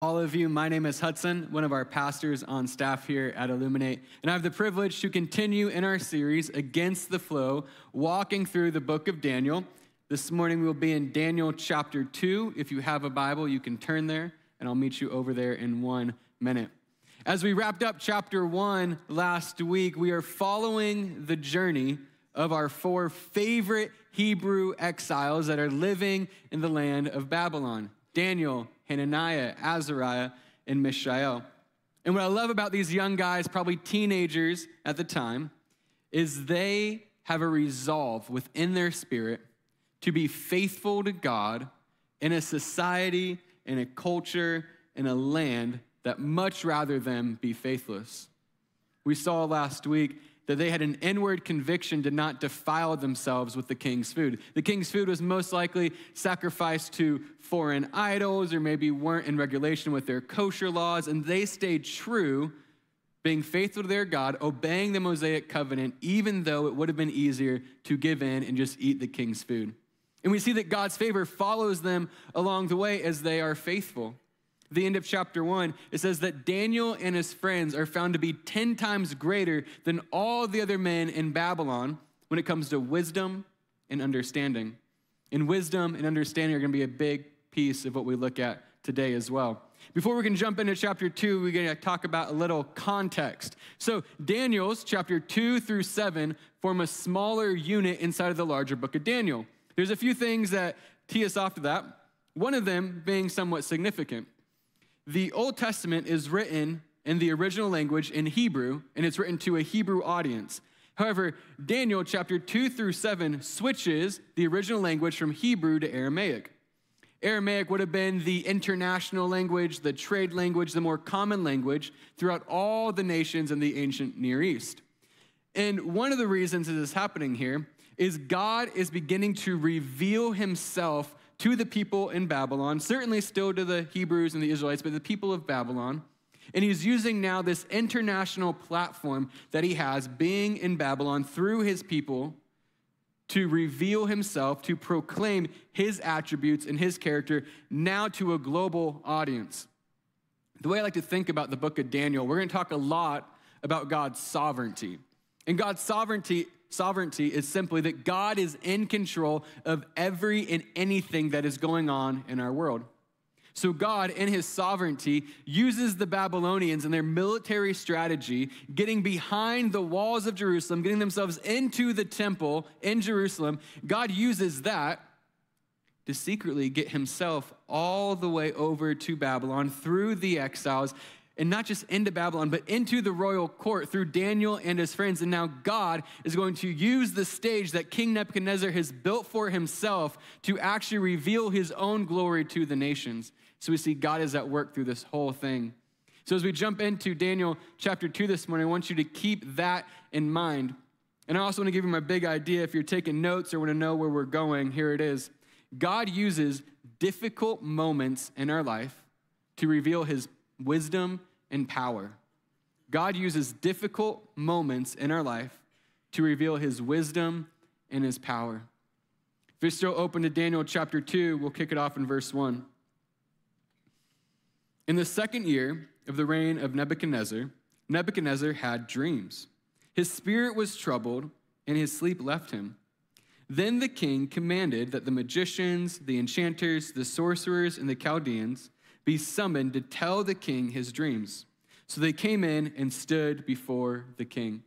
All of you, my name is Hudson, one of our pastors on staff here at Illuminate, and I have the privilege to continue in our series, Against the Flow, walking through the book of Daniel. This morning we'll be in Daniel chapter 2. If you have a Bible, you can turn there, and I'll meet you over there in 1 minute. As we wrapped up chapter 1 last week, we are following the journey of our 4 favorite Hebrew exiles that are living in the land of Babylon: Daniel, Hananiah, Azariah, and Mishael. And what I love about these young guys, probably teenagers at the time, is they have a resolve within their spirit to be faithful to God in a society, in a culture, in a land that much rather them be faithless. We saw last week that they had an inward conviction to not defile themselves with the king's food. The king's food was most likely sacrificed to foreign idols or maybe weren't in regulation with their kosher laws, and they stayed true, being faithful to their God, obeying the Mosaic covenant, even though it would have been easier to give in and just eat the king's food. And we see that God's favor follows them along the way as they are faithful. The end of chapter 1, it says that Daniel and his friends are found to be 10 times greater than all the other men in Babylon when it comes to wisdom and understanding. And wisdom and understanding are going to be a big piece of what we look at today as well. Before we can jump into chapter 2, we're going to talk about a little context. So Daniel's chapter 2 through 7 form a smaller unit inside of the larger book of Daniel. There's a few things that tee us off to that, one of them being somewhat significant. The Old Testament is written in the original language in Hebrew, and it's written to a Hebrew audience. However, Daniel chapter 2 through 7 switches the original language from Hebrew to Aramaic. Aramaic would have been the international language, the trade language, the more common language throughout all the nations in the ancient Near East. And one of the reasons this is happening here is God is beginning to reveal himself to the people in Babylon, certainly still to the Hebrews and the Israelites, but the people of Babylon. And he's using now this international platform that he has, being in Babylon through his people, to reveal himself, to proclaim his attributes and his character now to a global audience. The way I like to think about the book of Daniel, we're going to talk a lot about God's sovereignty. And God's sovereignty is simply that God is in control of every and anything that is going on in our world. So God, in his sovereignty, uses the Babylonians and their military strategy, getting behind the walls of Jerusalem, getting themselves into the temple in Jerusalem. God uses that to secretly get himself all the way over to Babylon through the exiles, and not just into Babylon, but into the royal court through Daniel and his friends. And now God is going to use the stage that King Nebuchadnezzar has built for himself to actually reveal his own glory to the nations. So we see God is at work through this whole thing. So as we jump into Daniel chapter 2 this morning, I want you to keep that in mind. And I also want to give you my big idea. If you're taking notes or want to know where we're going, here it is. God uses difficult moments in our life to reveal his wisdom and power. God uses difficult moments in our life to reveal his wisdom and his power. If you're still open to Daniel chapter 2, we'll kick it off in verse 1. In the second year of the reign of Nebuchadnezzar, Nebuchadnezzar had dreams. His spirit was troubled, and his sleep left him. Then the king commanded that the magicians, the enchanters, the sorcerers, and the Chaldeans be summoned to tell the king his dreams. So they came in and stood before the king.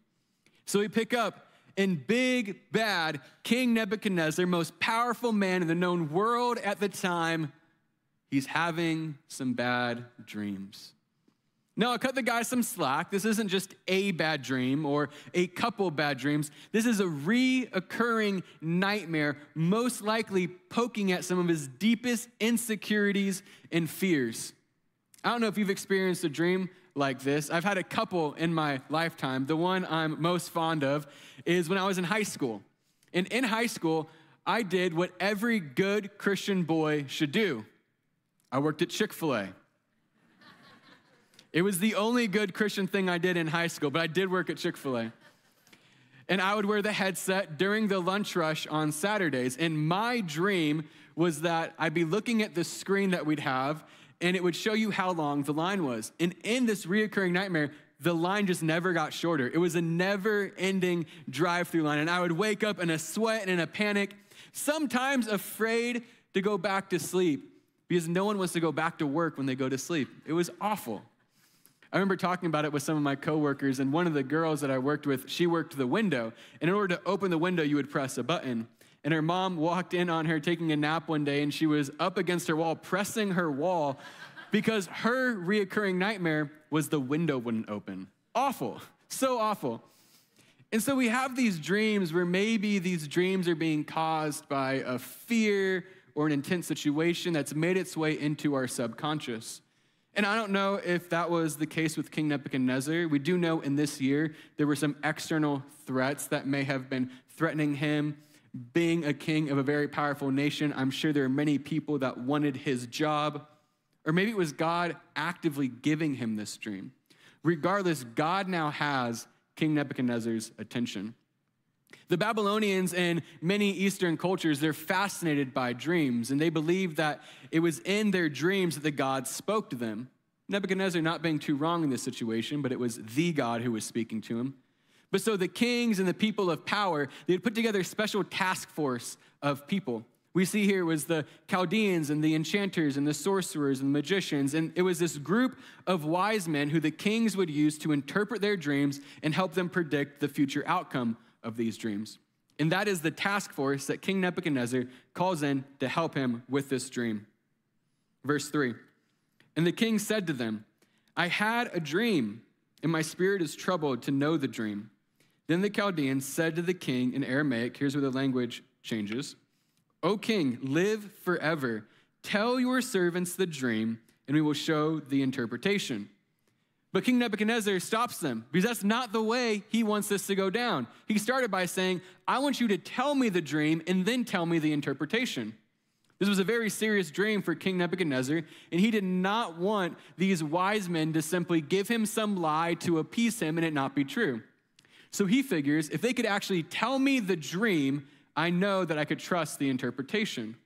So we pick up in big, bad King Nebuchadnezzar, most powerful man in the known world at the time. He's having some bad dreams. Now, I'll cut the guy some slack. This isn't just a bad dream or a couple bad dreams. This is a reoccurring nightmare, most likely poking at some of his deepest insecurities and fears. I don't know if you've experienced a dream like this. I've had a couple in my lifetime. The one I'm most fond of is when I was in high school. And in high school, I did what every good Christian boy should do. I worked at Chick-fil-A. It was the only good Christian thing I did in high school, but I did work at Chick-fil-A. And I would wear the headset during the lunch rush on Saturdays. And my dream was that I'd be looking at the screen that we'd have, and it would show you how long the line was. And in this reoccurring nightmare, the line just never got shorter. It was a never-ending drive-through line, and I would wake up in a sweat and in a panic, sometimes afraid to go back to sleep because no one wants to go back to work when they go to sleep. It was awful. I remember talking about it with some of my coworkers, and one of the girls that I worked with, she worked the window. And in order to open the window, you would press a button. And her mom walked in on her taking a nap one day, and she was up against her wall, pressing her wall, because her reoccurring nightmare was the window wouldn't open. Awful, so awful. And so we have these dreams where maybe these dreams are being caused by a fear or an intense situation that's made its way into our subconscious. And I don't know if that was the case with King Nebuchadnezzar. We do know in this year there were some external threats that may have been threatening him. Being a king of a very powerful nation, I'm sure there are many people that wanted his job. Or maybe it was God actively giving him this dream. Regardless, God now has King Nebuchadnezzar's attention. The Babylonians and many Eastern cultures, they're fascinated by dreams, and they believe that it was in their dreams that the gods spoke to them. Nebuchadnezzar not being too wrong in this situation, but it was the God who was speaking to him. But so the kings and the people of power, they had put together a special task force of people. We see here was the Chaldeans and the enchanters and the sorcerers and the magicians, and it was this group of wise men who the kings would use to interpret their dreams and help them predict the future outcome of these dreams. And that is the task force that King Nebuchadnezzar calls in to help him with this dream. Verse 3, and the king said to them, I had a dream, and my spirit is troubled to know the dream. Then the Chaldeans said to the king in Aramaic, here's where the language changes, O king, live forever. Tell your servants the dream, and we will show the interpretation. But King Nebuchadnezzar stops them because that's not the way he wants this to go down. He started by saying, I want you to tell me the dream and then tell me the interpretation. This was a very serious dream for King Nebuchadnezzar, and he did not want these wise men to simply give him some lie to appease him and it not be true. So he figures, if they could actually tell me the dream, I know that I could trust the interpretation.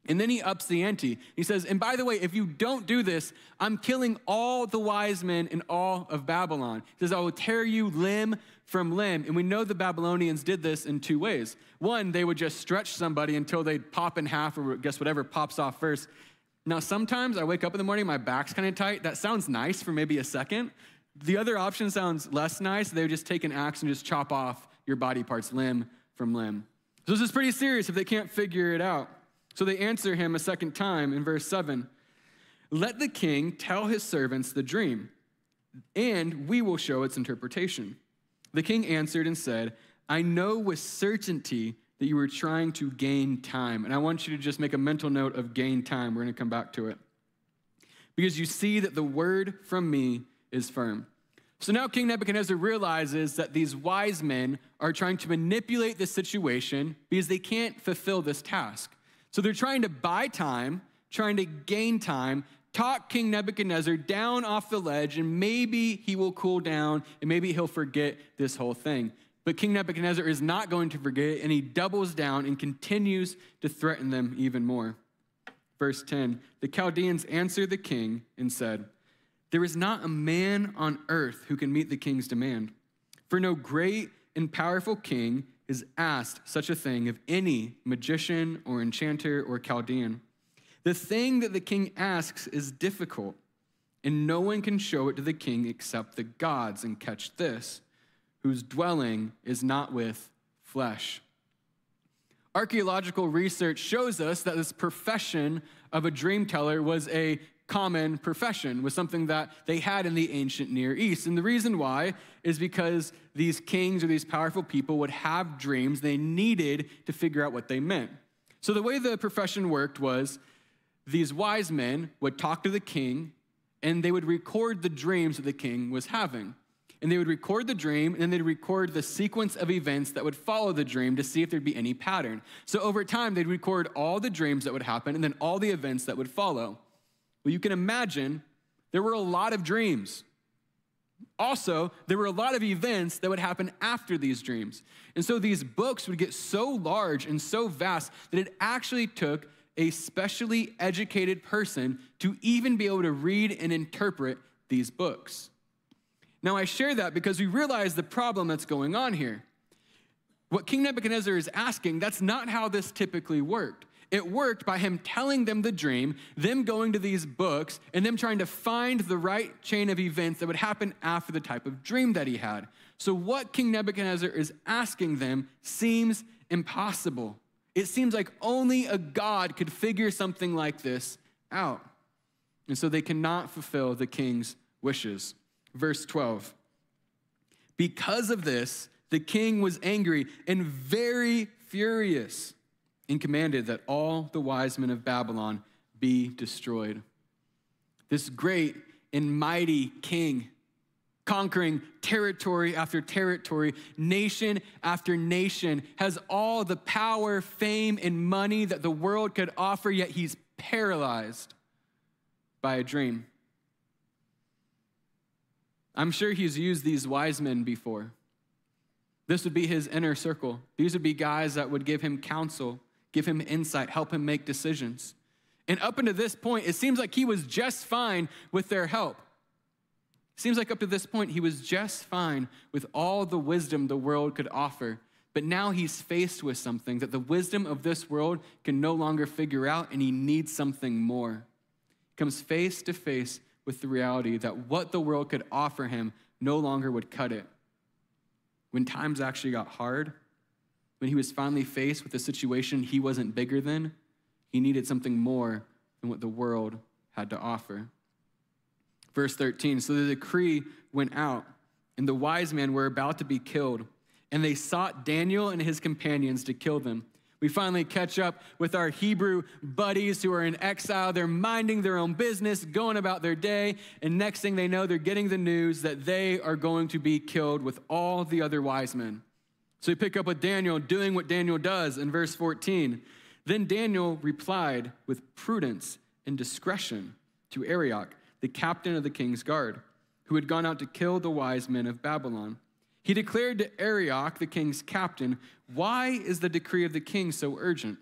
And then he ups the ante. He says, and by the way, if you don't do this, I'm killing all the wise men in all of Babylon. He says, I will tear you limb from limb. And we know the Babylonians did this in two ways. One, they would just stretch somebody until they'd pop in half or guess whatever pops off first. Now, sometimes I wake up in the morning, my back's kind of tight. That sounds nice for maybe a second. The other option sounds less nice. They would just take an axe and just chop off your body parts limb from limb. So this is pretty serious if they can't figure it out. So they answer him a second time in verse 7. Let the king tell his servants the dream, and we will show its interpretation. The king answered and said, I know with certainty that you were trying to gain time. And I want you to just make a mental note of gain time. We're going to come back to it. Because you see that the word from me is firm. So now King Nebuchadnezzar realizes that these wise men are trying to manipulate the situation because they can't fulfill this task. So they're trying to buy time, trying to gain time, talk King Nebuchadnezzar down off the ledge, and maybe he will cool down, and maybe he'll forget this whole thing. But King Nebuchadnezzar is not going to forget, and he doubles down and continues to threaten them even more. Verse 10, the Chaldeans answered the king and said, there is not a man on earth who can meet the king's demand, for no great and powerful king is asked such a thing of any magician or enchanter or Chaldean. The thing that the king asks is difficult, and no one can show it to the king except the gods, and catch this, whose dwelling is not with flesh. Archaeological research shows us that this profession of a dream teller was a common profession, was something that they had in the ancient Near East. And the reason why is because these kings or these powerful people would have dreams. They needed to figure out what they meant. So the way the profession worked was these wise men would talk to the king, and they would record the dreams that the king was having. And they would record the dream, and then they'd record the sequence of events that would follow the dream to see if there'd be any pattern. So over time, they'd record all the dreams that would happen and then all the events that would follow. Well, you can imagine there were a lot of dreams. Also, there were a lot of events that would happen after these dreams. And so these books would get so large and so vast that it actually took a specially educated person to even be able to read and interpret these books. Now, I share that because we realize the problem that's going on here. What King Nebuchadnezzar is asking, that's not how this typically worked. It worked by him telling them the dream, them going to these books, and them trying to find the right chain of events that would happen after the type of dream that he had. So what King Nebuchadnezzar is asking them seems impossible. It seems like only a God could figure something like this out. And so they cannot fulfill the king's wishes. Verse 12. Because of this, the king was angry and very furious and commanded that all the wise men of Babylon be destroyed. This great and mighty king, conquering territory after territory, nation after nation, has all the power, fame, and money that the world could offer, yet he's paralyzed by a dream. I'm sure he's used these wise men before. This would be his inner circle. These would be guys that would give him counsel, give him insight, help him make decisions. And up until this point, it seems like he was just fine with their help. Seems like up to this point, he was just fine with all the wisdom the world could offer. But now he's faced with something that the wisdom of this world can no longer figure out, and he needs something more. He comes face to face with the reality that what the world could offer him no longer would cut it. When times actually got hard, when he was finally faced with a situation he wasn't bigger than, he needed something more than what the world had to offer. Verse 13, so the decree went out, and the wise men were about to be killed, and they sought Daniel and his companions to kill them. We finally catch up with our Hebrew buddies who are in exile. They're minding their own business, going about their day, and next thing they know, they're getting the news that they are going to be killed with all the other wise men. So we pick up with Daniel doing what Daniel does in verse 14. Then Daniel replied with prudence and discretion to Arioch, the captain of the king's guard, who had gone out to kill the wise men of Babylon. He declared to Arioch, the king's captain, why is the decree of the king so urgent?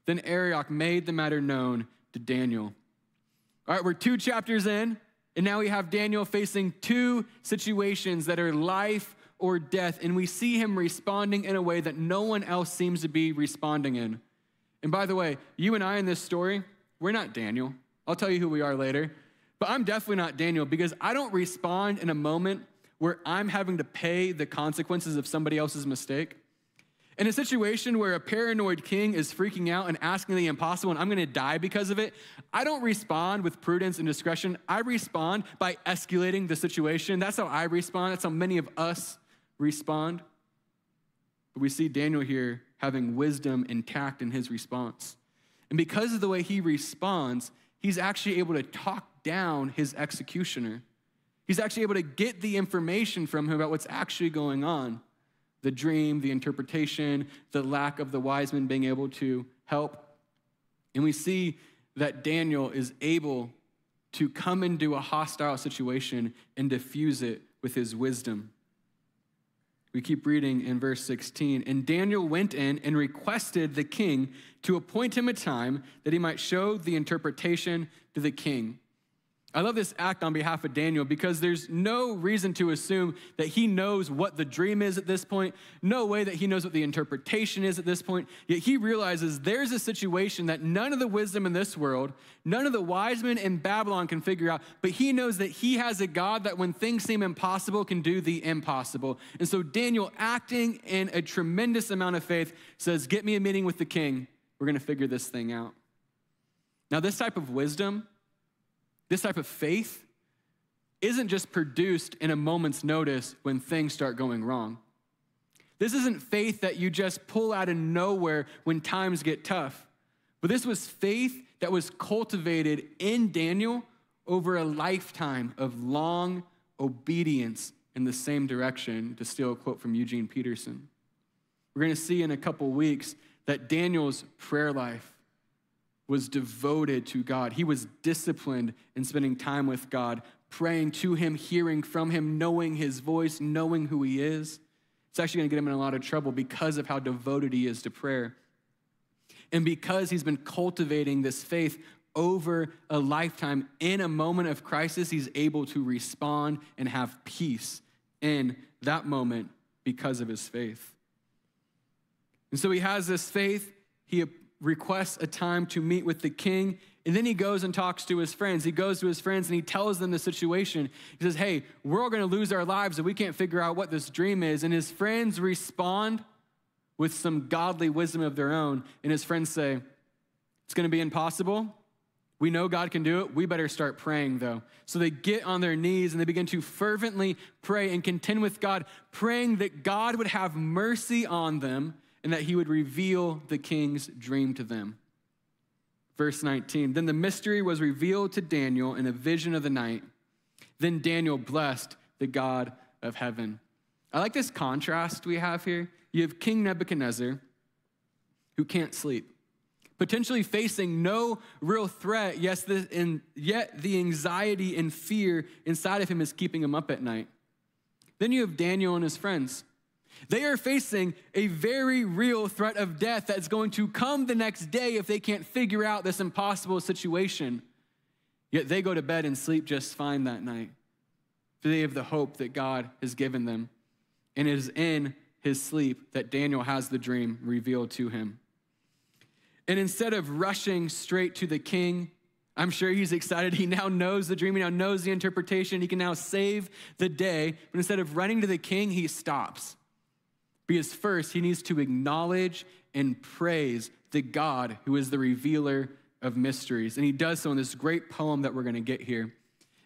Then Arioch made the matter known to Daniel. All right, we're 2 chapters in, and now we have Daniel facing 2 situations that are life or death, and we see him responding in a way that no one else seems to be responding in. And by the way, you and I in this story, we're not Daniel. I'll tell you who we are later. But I'm definitely not Daniel because I don't respond in a moment where I'm having to pay the consequences of somebody else's mistake. In a situation where a paranoid king is freaking out and asking the impossible and I'm going to die because of it, I don't respond with prudence and discretion. I respond by escalating the situation. That's how I respond. That's how many of us respond. But we see Daniel here having wisdom and tact in his response. And because of the way he responds, he's actually able to talk down his executioner. He's actually able to get the information from him about what's actually going on. The dream, the interpretation, the lack of the wise men being able to help. And we see that Daniel is able to come into a hostile situation and diffuse it with his wisdom. We keep reading in verse 16. And Daniel went in and requested the king to appoint him a time that he might show the interpretation to the king. I love this act on behalf of Daniel because there's no reason to assume that he knows what the dream is at this point. No way that he knows what the interpretation is at this point. Yet he realizes there's a situation that none of the wisdom in this world, none of the wise men in Babylon can figure out, but he knows that he has a God that when things seem impossible can do the impossible. And so Daniel, acting in a tremendous amount of faith, says, get me a meeting with the king. We're going to figure this thing out. Now, this type of wisdom, this type of faith isn't just produced in a moment's notice when things start going wrong. This isn't faith that you just pull out of nowhere when times get tough. But this was faith that was cultivated in Daniel over a lifetime of long obedience in the same direction, to steal a quote from Eugene Peterson. We're going to see in a couple weeks that Daniel's prayer life was devoted to God. He was disciplined in spending time with God, praying to him, hearing from him, knowing his voice, knowing who he is. It's actually going to get him in a lot of trouble because of how devoted he is to prayer. And because he's been cultivating this faith over a lifetime, in a moment of crisis, he's able to respond and have peace in that moment because of his faith. And so he has this faith. He requests a time to meet with the king, and then he goes and talks to his friends. He goes to his friends and he tells them the situation. He says, hey, we're all going to lose our lives and we can't figure out what this dream is. And his friends respond with some godly wisdom of their own. And his friends say, it's going to be impossible. We know God can do it. We better start praying, though. So they get on their knees and they begin to fervently pray and contend with God, praying that God would have mercy on them and that he would reveal the king's dream to them. Verse 19, then the mystery was revealed to Daniel in a vision of the night. Then Daniel blessed the God of heaven. I like this contrast we have here. You have King Nebuchadnezzar, who can't sleep, potentially facing no real threat, yet the anxiety and fear inside of him is keeping him up at night. Then you have Daniel and his friends. They are facing a very real threat of death that's going to come the next day if they can't figure out this impossible situation. Yet they go to bed and sleep just fine that night. For they have the hope that God has given them. And it is in his sleep that Daniel has the dream revealed to him. And instead of rushing straight to the king, I'm sure he's excited. He now knows the dream. He now knows the interpretation. He can now save the day. But instead of running to the king, he stops. Because first, he needs to acknowledge and praise the God who is the revealer of mysteries. And he does so in this great poem that we're going to get here.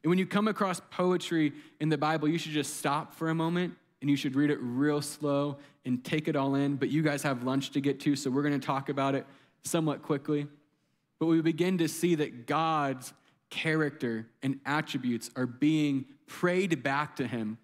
And when you come across poetry in the Bible, you should just stop for a moment and you should read it real slow and take it all in. But you guys have lunch to get to, so we're going to talk about it somewhat quickly. But we begin to see that God's character and attributes are being prayed back to him.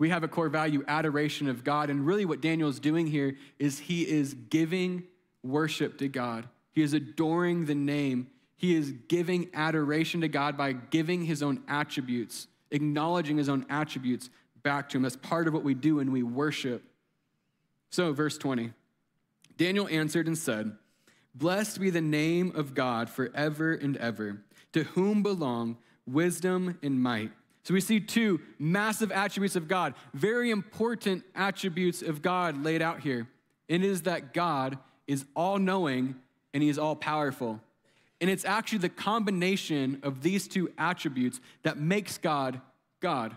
We have a core value, adoration of God. And really what Daniel's doing here is he is giving worship to God. He is adoring the name. He is giving adoration to God by giving his own attributes, acknowledging his own attributes back to him. That's part of what we do when we worship. So verse 20, Daniel answered and said, blessed be the name of God forever and ever, to whom belong wisdom and might. So we see two massive attributes of God, very important attributes of God laid out here. It is that God is all-knowing and he is all-powerful. And it's actually the combination of these two attributes that makes God, God.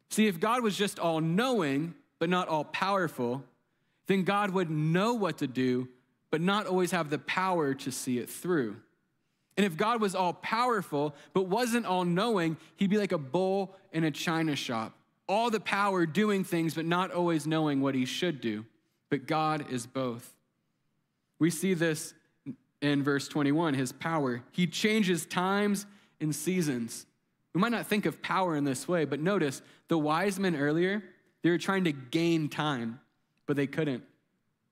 See, if God was just all-knowing but not all-powerful, then God would know what to do but not always have the power to see it through. And if God was all-powerful but wasn't all-knowing, he'd be like a bull in a china shop. All the power doing things but not always knowing what he should do. But God is both. We see this in verse 21, his power. He changes times and seasons. We might not think of power in this way, but notice the wise men earlier, they were trying to gain time, but they couldn't.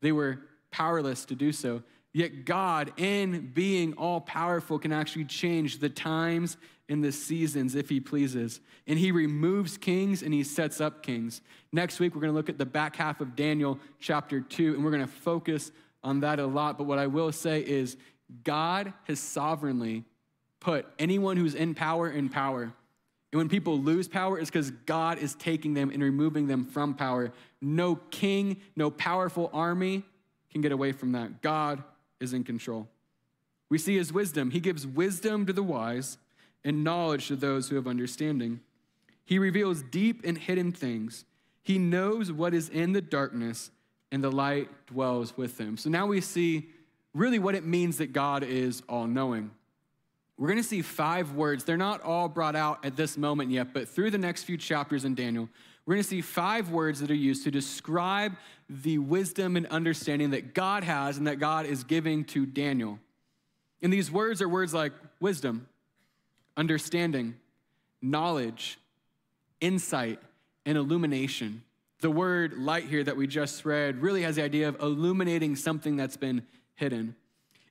They were powerless to do so. Yet God, in being all-powerful, can actually change the times and the seasons if he pleases. And he removes kings and he sets up kings. Next week, we're going to look at the back half of Daniel chapter 2, and we're going to focus on that a lot. But what I will say is God has sovereignly put anyone who's in power in power. And when people lose power, it's because God is taking them and removing them from power. No king, no powerful army can get away from that. God is in control. We see his wisdom. He gives wisdom to the wise and knowledge to those who have understanding. He reveals deep and hidden things. He knows what is in the darkness, and the light dwells with him. So now we see really what it means that God is all-knowing. We're going to see 5 words. They're not all brought out at this moment yet, but through the next few chapters in Daniel, we're going to see 5 words that are used to describe the wisdom and understanding that God has and that God is giving to Daniel. And these words are words like wisdom, understanding, knowledge, insight, and illumination. The word light here that we just read really has the idea of illuminating something that's been hidden.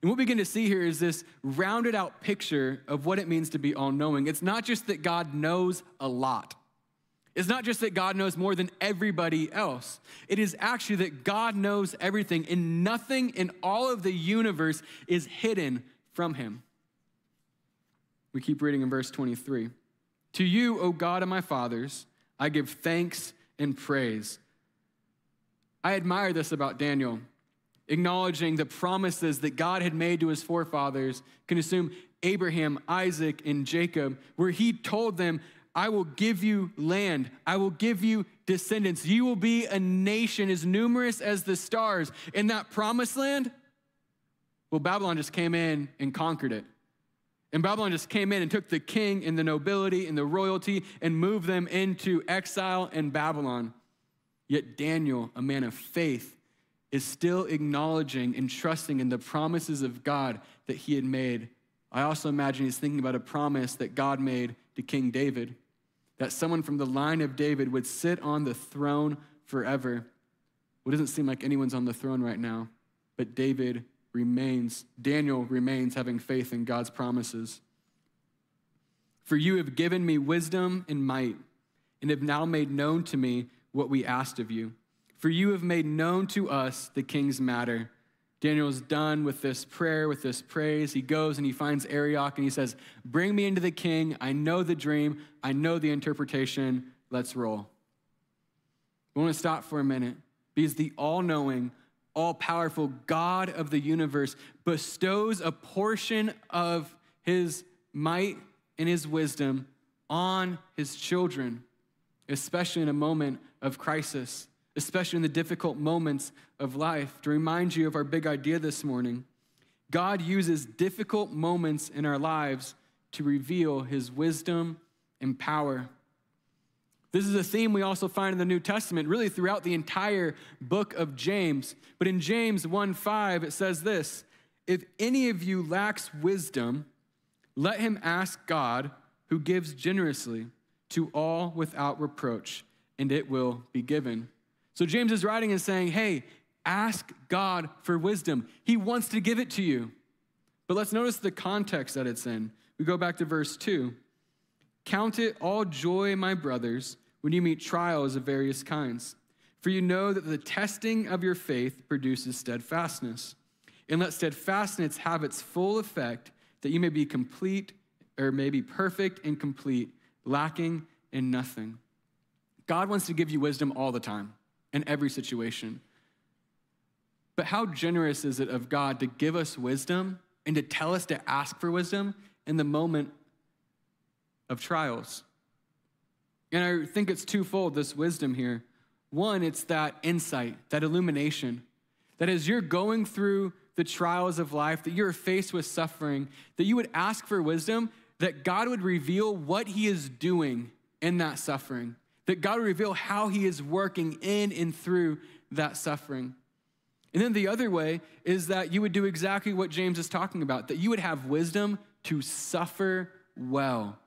And what we begin to see here is this rounded out picture of what it means to be all-knowing. It's not just that God knows a lot. It's not just that God knows more than everybody else. It is actually that God knows everything, and nothing in all of the universe is hidden from him. We keep reading in verse 23. To you, O God of my fathers, I give thanks and praise. I admire this about Daniel, acknowledging the promises that God had made to his forefathers, can assume Abraham, Isaac, and Jacob, where he told them, I will give you land. I will give you descendants. You will be a nation as numerous as the stars. In that promised land, well, Babylon just came in and conquered it. And Babylon just came in and took the king and the nobility and the royalty and moved them into exile in Babylon. Yet Daniel, a man of faith, is still acknowledging and trusting in the promises of God that he had made. I also imagine he's thinking about a promise that God made to King David, that someone from the line of David would sit on the throne forever. Well, it doesn't seem like anyone's on the throne right now, but Daniel remains having faith in God's promises. For you have given me wisdom and might, and have now made known to me what we asked of you. For you have made known to us the king's matter. Daniel is done with this prayer, with this praise. He goes and he finds Arioch and he says, bring me into the king. I know the dream. I know the interpretation. Let's roll. We want to stop for a minute because the all-knowing, all-powerful God of the universe bestows a portion of his might and his wisdom on his children, especially in a moment of crisis, especially in the difficult moments of life. To remind you of our big idea this morning, God uses difficult moments in our lives to reveal his wisdom and power. This is a theme we also find in the New Testament, really throughout the entire book of James. But in James 1:5, it says this, if any of you lacks wisdom, let him ask God, who gives generously to all without reproach, and it will be given. So James is writing and saying, hey, ask God for wisdom. He wants to give it to you. But let's notice the context that it's in. We go back to verse 2. Count it all joy, my brothers, when you meet trials of various kinds. For you know that the testing of your faith produces steadfastness. And let steadfastness have its full effect, that you may be complete, or may be perfect and complete, lacking in nothing. God wants to give you wisdom all the time, in every situation. But how generous is it of God to give us wisdom and to tell us to ask for wisdom in the moment of trials? And I think it's twofold, this wisdom here. One, it's that insight, that illumination, that as you're going through the trials of life, that you're faced with suffering, that you would ask for wisdom, that God would reveal what he is doing in that suffering, that God would reveal how he is working in and through that suffering. And then the other way is that you would do exactly what James is talking about, that you would have wisdom to suffer well.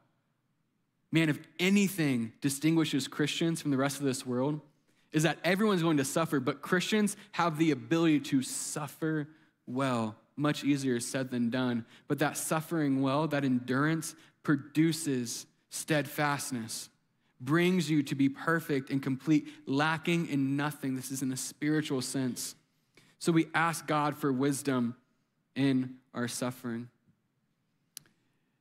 Man, if anything distinguishes Christians from the rest of this world, is that everyone's going to suffer, but Christians have the ability to suffer well. Much easier said than done. But that suffering well, that endurance produces steadfastness, brings you to be perfect and complete, lacking in nothing. This is in a spiritual sense. So we ask God for wisdom in our suffering.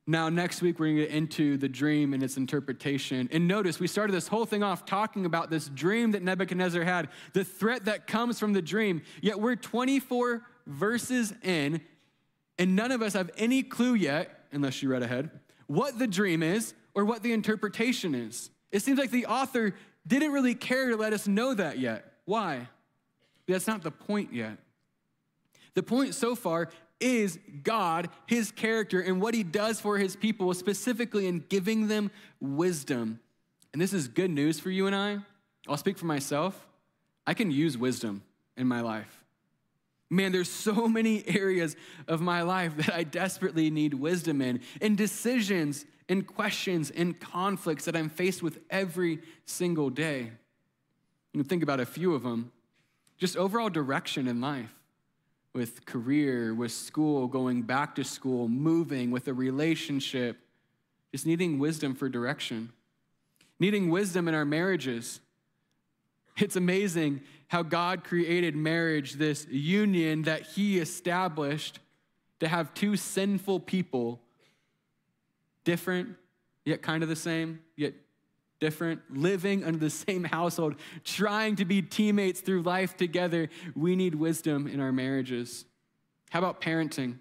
Now, next week, we're going to get into the dream and its interpretation. And notice, we started this whole thing off talking about this dream that Nebuchadnezzar had, the threat that comes from the dream. Yet we're 24 verses in, and none of us have any clue yet, unless you read ahead, what the dream is or what the interpretation is. It seems like the author didn't really care to let us know that yet. Why? That's not the point yet. The point so far is God, his character, and what he does for his people, specifically in giving them wisdom. And this is good news for you and I. I'll speak for myself. I can use wisdom in my life. Man, there's so many areas of my life that I desperately need wisdom in decisions, in questions, in conflicts that I'm faced with every single day. You can think about a few of them. Just overall direction in life. With career, with school, going back to school, moving, with a relationship, just needing wisdom for direction. Needing wisdom in our marriages. It's amazing how God created marriage, this union that he established to have two sinful people, different, yet kind of the same, yet different, living under the same household, trying to be teammates through life together. We need wisdom in our marriages. How about parenting?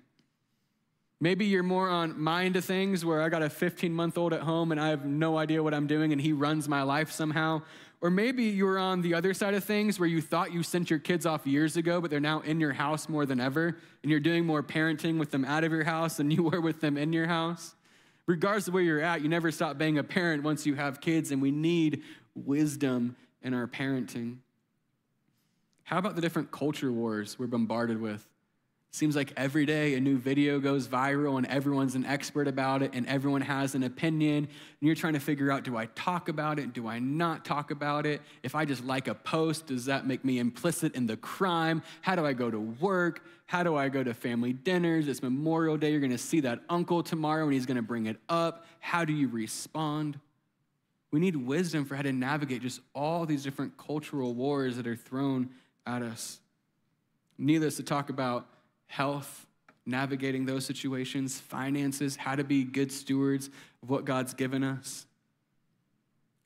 Maybe you're more on my end of things where I got a 15-month-old at home and I have no idea what I'm doing and he runs my life somehow. Or maybe you're on the other side of things where you thought you sent your kids off years ago, but they're now in your house more than ever, and you're doing more parenting with them out of your house than you were with them in your house. Regardless of where you're at, you never stop being a parent once you have kids, and we need wisdom in our parenting. How about the different culture wars we're bombarded with? Seems like every day a new video goes viral and everyone's an expert about it and everyone has an opinion. And you're trying to figure out, do I talk about it? Do I not talk about it? If I just like a post, does that make me implicit in the crime? How do I go to work? How do I go to family dinners? It's Memorial Day. You're going to see that uncle tomorrow and he's going to bring it up. How do you respond? We need wisdom for how to navigate just all these different cultural wars that are thrown at us. Needless to talk about health, navigating those situations, finances, how to be good stewards of what God's given us.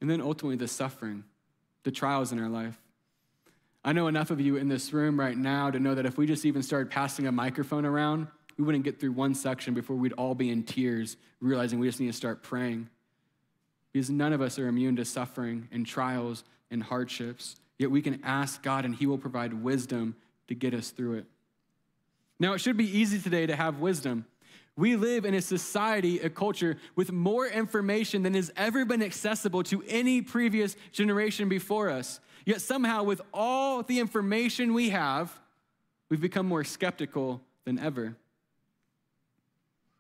And then ultimately the suffering, the trials in our life. I know enough of you in this room right now to know that if we just even started passing a microphone around, we wouldn't get through one section before we'd all be in tears, realizing we just need to start praying. Because none of us are immune to suffering and trials and hardships. Yet we can ask God and he will provide wisdom to get us through it. Now, it should be easy today to have wisdom. We live in a society, a culture, with more information than has ever been accessible to any previous generation before us. Yet somehow, with all the information we have, we've become more skeptical than ever.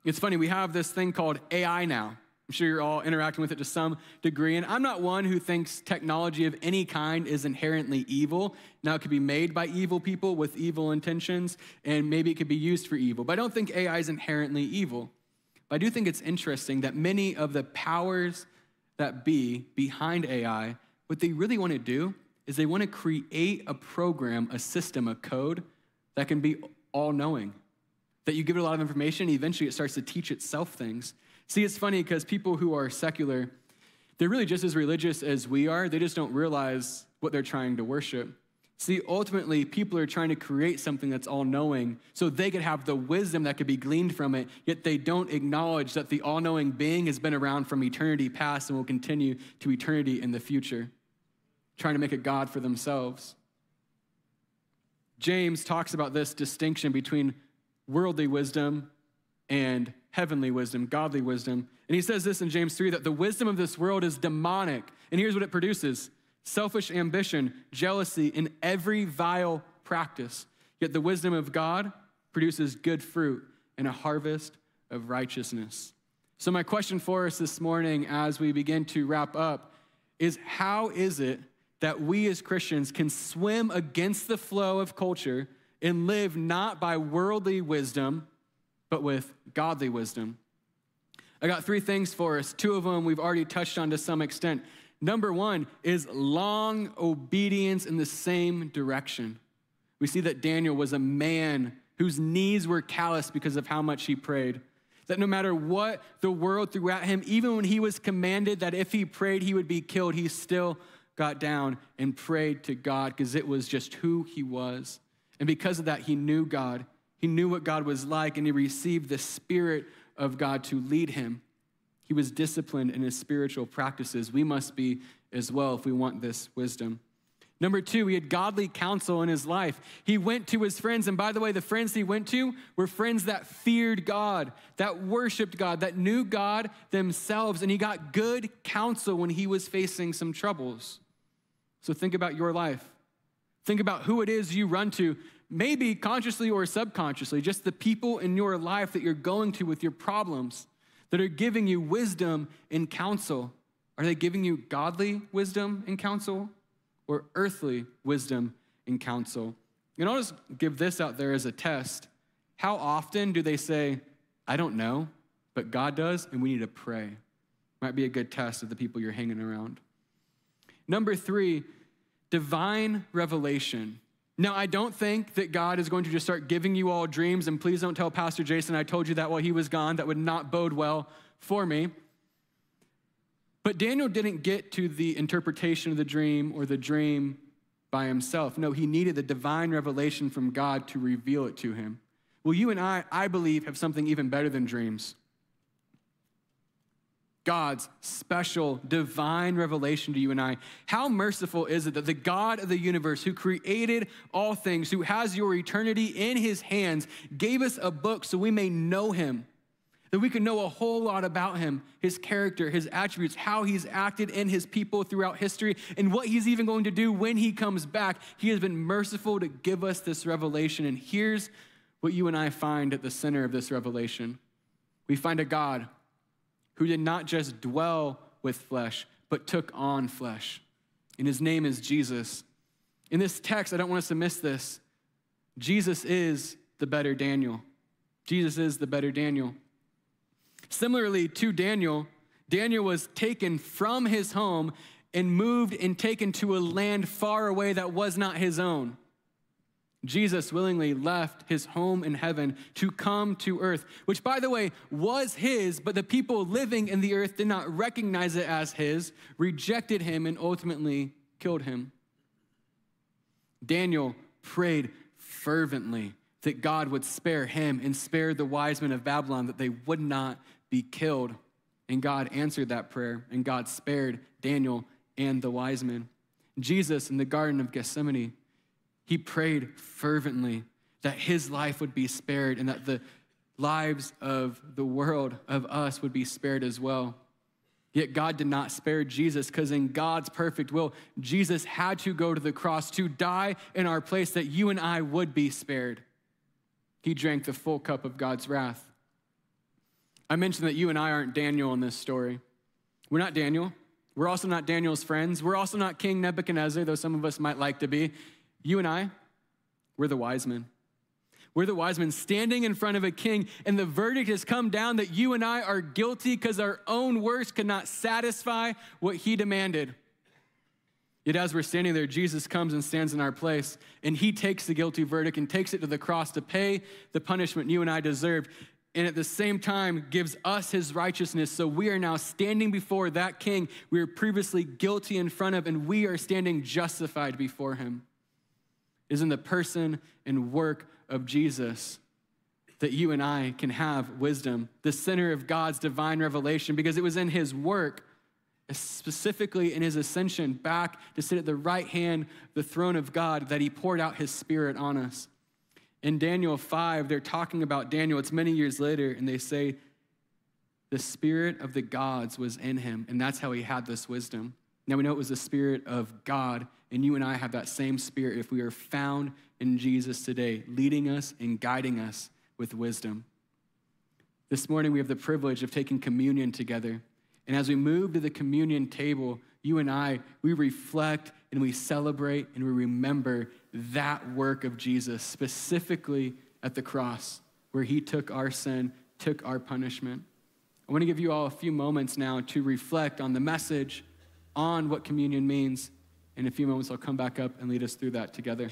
It's funny, we have this thing called AI now. I'm sure you're all interacting with it to some degree, and I'm not one who thinks technology of any kind is inherently evil. Now, it could be made by evil people with evil intentions, and maybe it could be used for evil, but I don't think AI is inherently evil. But I do think it's interesting that many of the powers that be behind AI, what they really want to do is they want to create a program, a system, a code that can be all-knowing, that you give it a lot of information, and eventually it starts to teach itself things. See, it's funny because people who are secular, they're really just as religious as we are. They just don't realize what they're trying to worship. See, ultimately, people are trying to create something that's all-knowing so they could have the wisdom that could be gleaned from it, yet they don't acknowledge that the all-knowing being has been around from eternity past and will continue to eternity in the future, trying to make a God for themselves. James talks about this distinction between worldly wisdom and heavenly wisdom, godly wisdom. And he says this in James 3, that the wisdom of this world is demonic. And here's what it produces: selfish ambition, jealousy, and every vile practice. Yet the wisdom of God produces good fruit and a harvest of righteousness. So my question for us this morning as we begin to wrap up is, how is it that we as Christians can swim against the flow of culture and live not by worldly wisdom, but with godly wisdom? I got 3 things for us. 2 of them we've already touched on to some extent. Number 1 is long obedience in the same direction. We see that Daniel was a man whose knees were calloused because of how much he prayed. That no matter what the world threw at him, even when he was commanded that if he prayed he would be killed, he still got down and prayed to God because it was just who he was. And because of that, he knew God. He knew what God was like, and he received the Spirit of God to lead him. He was disciplined in his spiritual practices. We must be as well if we want this wisdom. Number 2, he had godly counsel in his life. He went to his friends, and by the way, the friends he went to were friends that feared God, that worshiped God, that knew God themselves, and he got good counsel when he was facing some troubles. So think about your life. Think about who it is you run to, maybe consciously or subconsciously, just the people in your life that you're going to with your problems that are giving you wisdom and counsel. Are they giving you godly wisdom and counsel or earthly wisdom and counsel? And I'll just give this out there as a test. How often do they say, I don't know, but God does, and we need to pray? Might be a good test of the people you're hanging around. Number 3, divine revelation. Now, I don't think that God is going to just start giving you all dreams, and please don't tell Pastor Jason I told you that while he was gone. That would not bode well for me. But Daniel didn't get to the interpretation of the dream or the dream by himself. No, he needed the divine revelation from God to reveal it to him. Well, you and I believe, have something even better than dreams. God's special divine revelation to you and I. How merciful is it that the God of the universe, who created all things, who has your eternity in his hands, gave us a book so we may know him, that we can know a whole lot about him, his character, his attributes, how he's acted in his people throughout history, and what he's even going to do when he comes back. He has been merciful to give us this revelation. And here's what you and I find at the center of this revelation. We find a God who did not just dwell with flesh, but took on flesh. And his name is Jesus. In this text, I don't want us to miss this. Jesus is the better Daniel. Jesus is the better Daniel. Similarly to Daniel, Daniel was taken from his home and moved and taken to a land far away that was not his own. Jesus willingly left his home in heaven to come to earth, which, by the way, was his, but the people living in the earth did not recognize it as his, rejected him, and ultimately killed him. Daniel prayed fervently that God would spare him and spare the wise men of Babylon, that they would not be killed. And God answered that prayer, and God spared Daniel and the wise men. Jesus in the Garden of Gethsemane, he prayed fervently that his life would be spared and that the lives of the world, of us, would be spared as well. Yet God did not spare Jesus, because in God's perfect will, Jesus had to go to the cross to die in our place that you and I would be spared. He drank the full cup of God's wrath. I mentioned that you and I aren't Daniel in this story. We're not Daniel. We're also not Daniel's friends. We're also not King Nebuchadnezzar, though some of us might like to be. You and I, we're the wise men. We're the wise men standing in front of a king, and the verdict has come down that you and I are guilty because our own works could not satisfy what he demanded. Yet as we're standing there, Jesus comes and stands in our place, and he takes the guilty verdict and takes it to the cross to pay the punishment you and I deserved, and at the same time gives us his righteousness. So we are now standing before that king we were previously guilty in front of, and we are standing justified before him. It is in the person and work of Jesus that you and I can have wisdom, the center of God's divine revelation, because it was in his work, specifically in his ascension back to sit at the right hand of the throne of God, that he poured out his spirit on us. In Daniel 5, they're talking about Daniel. It's many years later, and they say the spirit of the gods was in him, and that's how he had this wisdom. Now we know it was the Spirit of God, and you and I have that same Spirit if we are found in Jesus today, leading us and guiding us with wisdom. This morning we have the privilege of taking communion together. And as we move to the communion table, you and I, we reflect and we celebrate and we remember that work of Jesus, specifically at the cross, where he took our sin, took our punishment. I want to give you all a few moments now to reflect on the message, on what communion means. In a few moments, I'll come back up and lead us through that together.